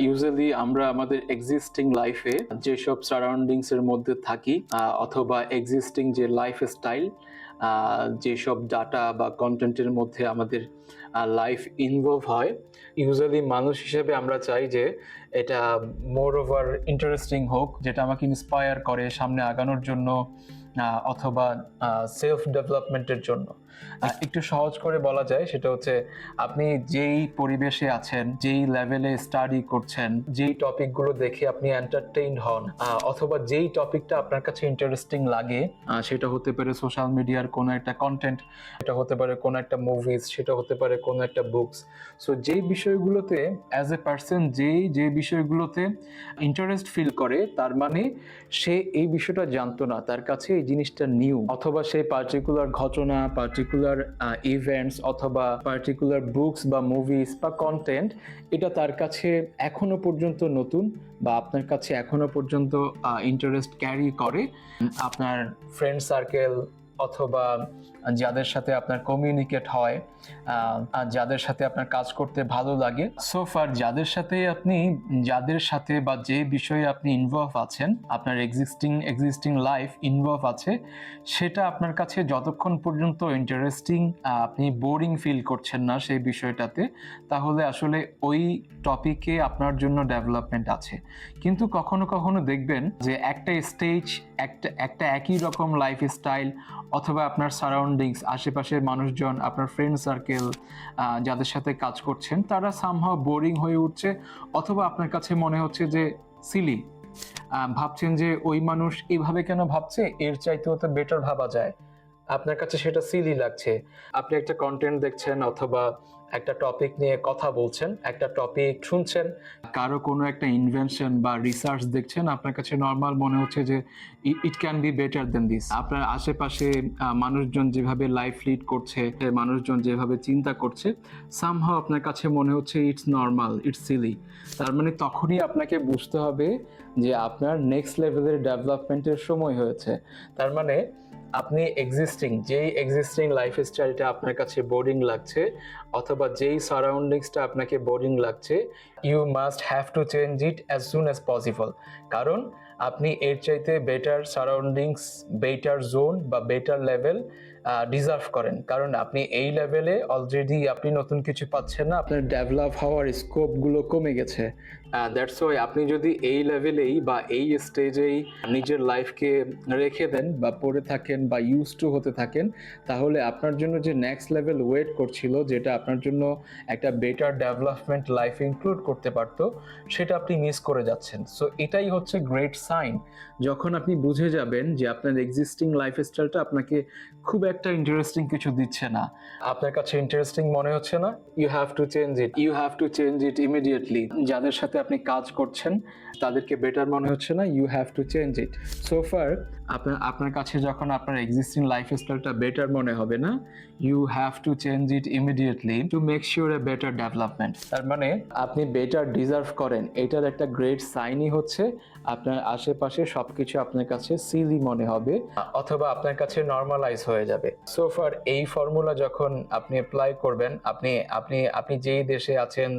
Usually আমরা আমাদের existing লাইফে যেসব সারাউন্ডিংস এর মধ্যে থাকি অথবা এক্সিস্টিং যে লাইফস্টাইল, যেসব ডাটা বা কন্টেন্টের মধ্যে আমাদের লাইফ ইনভলভ হয়, ইউজুয়ালি মানুষ হিসেবে আমরা চাই যে এটা মোর ওভার ইন্টারেস্টিং হোক, যেটা আমাকে ইন্সপায়ার করে সামনে আগানোর জন্য অথবা সেলফ ডেভেলপমেন্টের জন্য। একটু সহজ করে বলা যায় সেটা হচ্ছে, আপনি যেই পরিবেশে আছেন, যেই লেভেলে স্টাডি করছেন, যেই টপিকগুলো দেখে আপনি এন্টারটেইনড হন, অথবা যেই টপিকটা আপনার কাছে ইন্টারেস্টিং লাগে, সেটা হতে পারে সোশ্যাল মিডিয়ার কোনো একটা কন্টেন্ট, সেটা হতে পারে কোনো একটা মুভিজ, সেটা হতে পারে কোনো একটা বুকস। সো যেই বিষয়গুলোতে অ্যাজ এ পার্সন যে বিষয়গুলোতে ইন্টারেস্ট ফিল করে, তার মানে সে এই বিষয়টা জানতো না, তার কাছে এই জিনিসটা নিউ, অথবা সেই পার্টিকুলার ঘটনা, পার্টিকুলার ইভেন্টস অথবা পার্টিকুলার বুকস বা মুভিজ বা কন্টেন্ট, এটা তার কাছে এখনো পর্যন্ত নতুন, বা আপনার কাছে এখনো পর্যন্ত ইন্টারেস্ট ক্যারি করে। আপনার ফ্রেন্ড সার্কেল অথবা যাদের সাথে আপনার কমিউনিকেট হয়, যাদের সাথে আপনার কাজ করতে ভালো লাগে, সো ফার যাদের সাথে বা যে বিষয়ে আপনি ইনভলভ আছেন, আপনার এক্সিস্টিং লাইফ ইনভলভ আছে, সেটা আপনার কাছে যতক্ষণ পর্যন্ত ইন্টারেস্টিং, আপনি বোরিং ফিল করছেন না সেই বিষয়টাতে, তাহলে আসলে ওই টপিকে আপনার জন্য ডেভেলপমেন্ট আছে। কিন্তু কখনো কখনো দেখবেন যে একটা স্টেজ, একটা একই রকম লাইফস্টাইল অথবা আপনার সারাউন্ডিংস, আশেপাশের মানুষজন, আপনার ফ্রেন্ড সার্কেল, যাদের সাথে কাজ করছেন, তারা সামহাও বোরিং হয়ে উঠছে, অথবা আপনার কাছে মনে হচ্ছে যে সিলি, ভাবছেন যে ওই মানুষ এইভাবে কেন ভাবছে, এর চাইতেও তো বেটার ভাবা যায়। আপনার কাছে সেটা সিলি লাগছে। আপনি একটা কন্টেন্ট দেখছেন অথবা একটা টপিক নিয়ে কথা বলছেন, একটা টপিক শুনছেন, কারো কোনো একটা ইনভেনশন বা রিসার্চ দেখছেন, আপনার কাছে নর্মাল মনে হচ্ছে যে it can be better then this. আপনার আশেপাশে মানুষজন যেভাবে লাইফ লিড করছে, মানুষজন যেভাবে চিন্তা করছে, সামহাও আপনার কাছে মনে হচ্ছে ইটস নর্মাল, ইটস সিলি। তার মানে তখনই আপনাকে বুঝতে হবে যে আপনার নেক্সট লেভেলের ডেভেলপমেন্টের সময় হয়েছে। তার মানে আপনি এক্সিস্টিং লাইফস্টাইলটা আপনার কাছে বোরিং লাগছে, অথবা যেই সারাউন্ডিংসটা আপনাকে বোরিং লাগছে, you must have to change it as soon as possible. কারণ আপনি এর চাইতে বেটার সারাউন্ডিংস, বেটার জোন বা বেটার লেভেল ডিজার্ভ করেন। কারণ আপনি এই লেভেলে অলরেডি আপনি নতুন কিছু পাচ্ছেন না, আপনার ডেভেলপ হওয়ার স্কোপগুলো কমে গেছে। দ্যাটস ওয়াই আপনি যদি এই লেভেলেই বা এই স্টেজেই নিজের লাইফকে রেখে দেন বা পড়ে থাকেন বা ইউজ টু হতে থাকেন, তাহলে আপনার জন্য যে নেক্সট লেভেল ওয়েট করছিল, যেটা আপনার জন্য একটা বেটার ডেভেলপমেন্ট লাইফ ইনক্লুড করতে পারতো, সেটা আপনি মিস করে যাচ্ছেন। সো এটাই হচ্ছে গ্রেট সাইন, যখন আপনি বুঝে যাবেন যে আপনার এক্সিস্টিং লাইফস্টাইলটা আপনাকে খুব একটা ইন্টারেস্টিং কিছু দিচ্ছে না, আপনার কাছে ইন্টারেস্টিং মনে হচ্ছে না, you have to change it immediately. যাদের সাথে আপনি কাজ করছেন তাদেরকে বেটার মনে হচ্ছে না, you have to change it. So far আপনার কাছে যখন আপনার এক্সিস্টিং লাইফস্টাইলটা বেটার মনে হবে না, you have to change it immediately to make sure a better development. তার মানে আপনি বেটার ডিজার্ভ করেন, এটার একটা গ্রেট সাইনই হচ্ছে আপনার আশেপাশে সবকিছু আপনার কাছে সিলি মনে হবে, অথবা আপনার কাছে নর্মালাইজ হয়ে যাবে। সো ফার এই ফর্মুলা যখন আপনি অ্যাপ্লাই করবেন, আপনি যেই দেশে আছেন,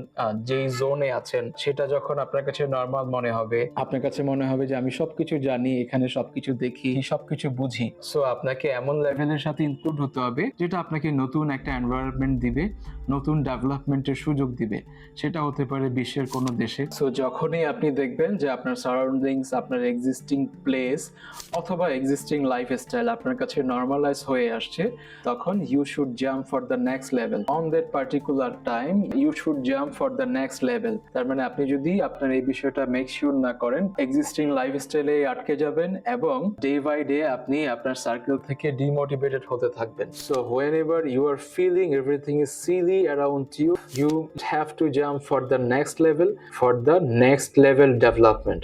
যেই জোনে আছেন, সেটা যখন আপনার কাছে নর্মাল মনে হবে, আপনার কাছে মনে হবে যে আমি সবকিছু জানি, এখানে সবকিছু দেখি, সবকিছু বুঝি। সো আপনাকে এমন লেভেলের সাথে ইনক্লুড হতে হবে যেটা আপনাকে নতুন একটা এনভায়রনমেন্ট দিবে, নতুন ডেভেলপমেন্টের সুযোগ দিবে। সেটা হতে পারে বিশ্বের কোনো দেশে। সো যখনই আপনি দেখবেন যে আপনার সারাউন্ডিংস, আপনার এক্সিস্টিং প্লেস অথবা এক্সিস্টিং লাইফস্টাইল আপনার কাছে নর্মালাইজ হয়ে আসছে, তখন you should jump for the next level. On that particular time you should jump for the next level. তার মানে আপনি যদি আপনার এই বিষয়টা মেক শিওর না করেন, এক্সিস্টিং লাইফস্টাইলে আটকে যাবেন এবং ডে বাই ডে আপনি আপনার সার্কেল থেকে ডিমোটিভেটেড হতে থাকবেন। So whenever you are feeling everything is silly around you, you have to jump for the next level development.